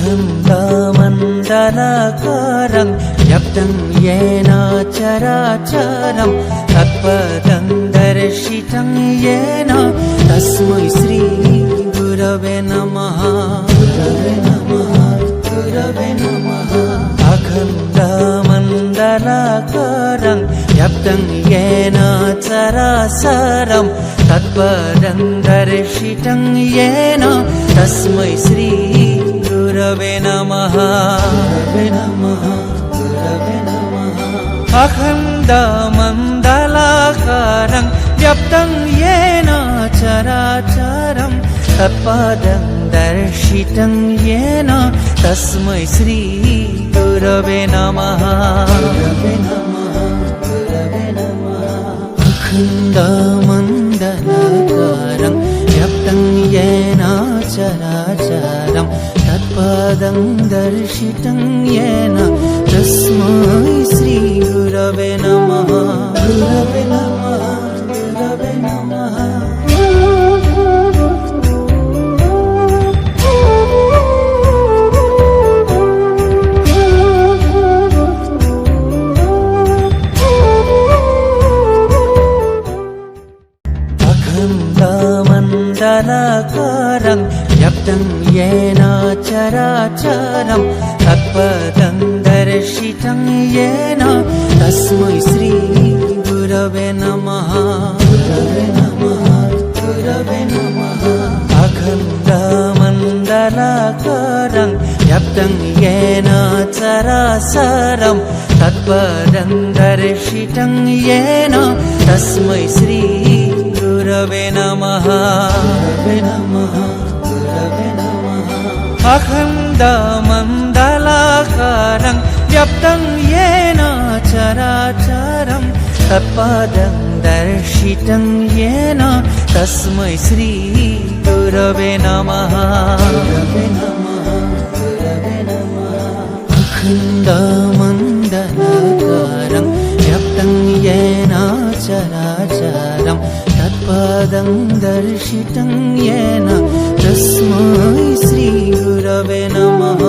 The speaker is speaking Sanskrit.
अखण्डमण्डलाकारं व्याप्तं येन चराचरं तत्पदं दर्शितं येन तस्मै श्री गुरवे नमः। अखण्डमण्डलाकारं व्याप्तं येन चराचरं तत्पदं दर्शितं येन तस्मै श्री गुरवे नमः। अखण्डमण्डलाकारं व्याप्तं येन चराचरं तत्पदं दर्शितं येन तस्मै श्री गुरवे नमः। अखण्डमण्डलाकारं व्याप्तं येन चराचरं तत्पदं दर्शितं येन तस्मै श्री गुरवे नमः। अखण्डमण्डलाकारं व्याप्तं येन चराचरं तत्पदं दर्शितं येन तस्मै श्री गुरवे नमः। अखण्डमण्डलाकारं व्याप्तं येन चराचरं तत्पदं दर्शितं येन तस्मै श्री गुरवे नमः। अखण्डमण्डलाकारं व्याप्तं येन चराचरं तत्पदं दर्शितं येन तस्मै श्री गुरवे नमः। अखण्डमण्डलाकारं व्याप्तं येन चराचरं तत्पदं दर्शितं येन तस्मै श्री गुरवे नमः।